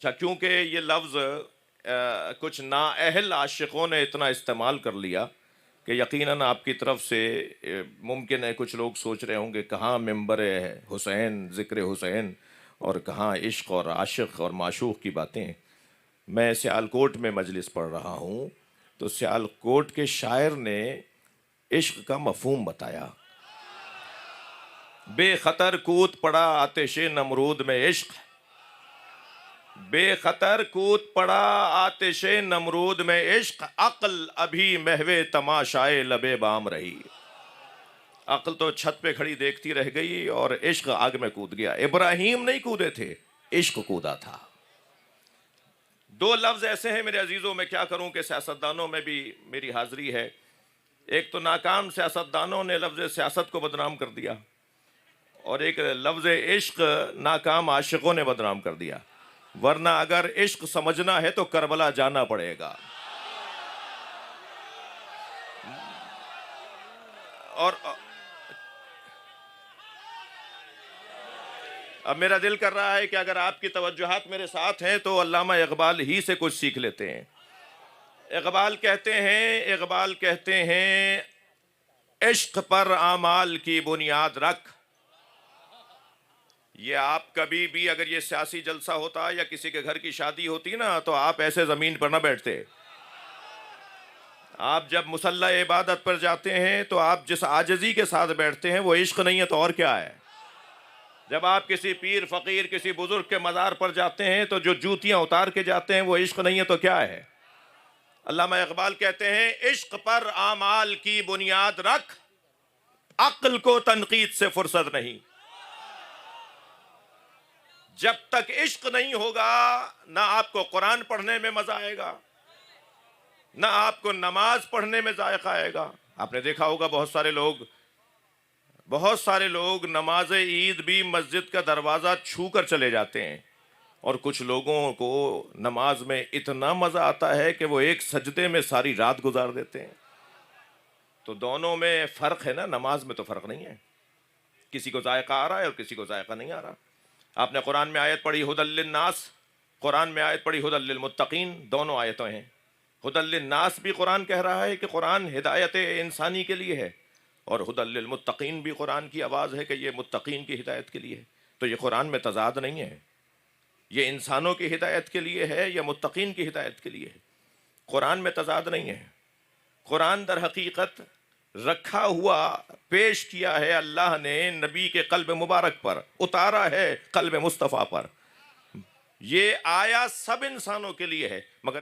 اچھا، کیونکہ یہ لفظ کچھ نااہل عاشقوں نے اتنا استعمال کر لیا کہ یقیناً آپ کی طرف سے ممکن ہے کچھ لوگ سوچ رہے ہوں گے کہاں ممبر حسین، ذکر حسین، اور کہاں عشق اور عاشق اور معشوق کی باتیں۔ میں سیالکوٹ میں مجلس پڑھ رہا ہوں، تو سیالکوٹ کے شاعر نے عشق کا مفہوم بتایا۔ بے خطر کود پڑا آتش نمرود میں عشق، بے خطر کود پڑا آتش نمرود میں عشق، عقل ابھی محو تماشائے لبے بام رہی۔ عقل تو چھت پہ کھڑی دیکھتی رہ گئی اور عشق آگ میں کود گیا۔ ابراہیم نہیں کودے تھے، عشق کودا تھا۔ دو لفظ ایسے ہیں میرے عزیزوں، میں کیا کروں کہ سیاستدانوں میں بھی میری حاضری ہے۔ ایک تو ناکام سیاستدانوں نے لفظ سیاست کو بدنام کر دیا، اور ایک لفظ عشق ناکام عاشقوں نے بدنام کر دیا۔ ورنہ اگر عشق سمجھنا ہے تو کربلا جانا پڑے گا۔ اور اب میرا دل کر رہا ہے کہ اگر آپ کی توجہات میرے ساتھ ہیں تو علامہ اقبال ہی سے کچھ سیکھ لیتے ہیں۔ اقبال کہتے ہیں عشق پر اعمال کی بنیاد رکھ۔ یہ آپ کبھی بھی اگر یہ سیاسی جلسہ ہوتا یا کسی کے گھر کی شادی ہوتی نا تو آپ ایسے زمین پر نہ بیٹھتے۔ آپ جب مصلی عبادت پر جاتے ہیں تو آپ جس عاجزی کے ساتھ بیٹھتے ہیں وہ عشق نہیں ہے تو اور کیا ہے؟ جب آپ کسی پیر فقیر کسی بزرگ کے مزار پر جاتے ہیں تو جو جوتیاں اتار کے جاتے ہیں وہ عشق نہیں ہے تو کیا ہے؟ علامہ اقبال کہتے ہیں عشق پر اعمال کی بنیاد رکھ، عقل کو تنقید سے فرصت نہیں۔ جب تک عشق نہیں ہوگا نہ آپ کو قرآن پڑھنے میں مزہ آئے گا، نہ آپ کو نماز پڑھنے میں ذائقہ آئے گا۔ آپ نے دیکھا ہوگا بہت سارے لوگ نماز عید بھی مسجد کا دروازہ چھو کر چلے جاتے ہیں، اور کچھ لوگوں کو نماز میں اتنا مزہ آتا ہے کہ وہ ایک سجدے میں ساری رات گزار دیتے ہیں۔ تو دونوں میں فرق ہے نا، نماز میں تو فرق نہیں ہے۔ کسی کو ذائقہ آ رہا ہے اور کسی کو ذائقہ نہیں آ رہا۔ آپ نے قرآن میں آیت پڑھی ھدی للناس، قرآن میں آیت پڑھی ھدی للمتقین، دونوں آیتیں ہیں۔ ھدی للناس بھی قرآن کہہ رہا ہے کہ قرآن ہدایت انسانی کے لیے ہے، اور ھدی للمتقین بھی قرآن کی آواز ہے کہ یہ متقین کی ہدایت کے لیے ہے۔ تو یہ قرآن میں تضاد نہیں ہے، یہ انسانوں کی ہدایت کے لیے ہے یا متقین کی ہدایت کے لیے ہے۔ قرآن میں تضاد نہیں ہے۔ قرآن در حقیقت رکھا ہوا پیش کیا ہے اللہ نے نبی کے قلب مبارک پر، اتارا ہے قلب مصطفیٰ پر۔ یہ آیا سب انسانوں کے لیے ہے، مگر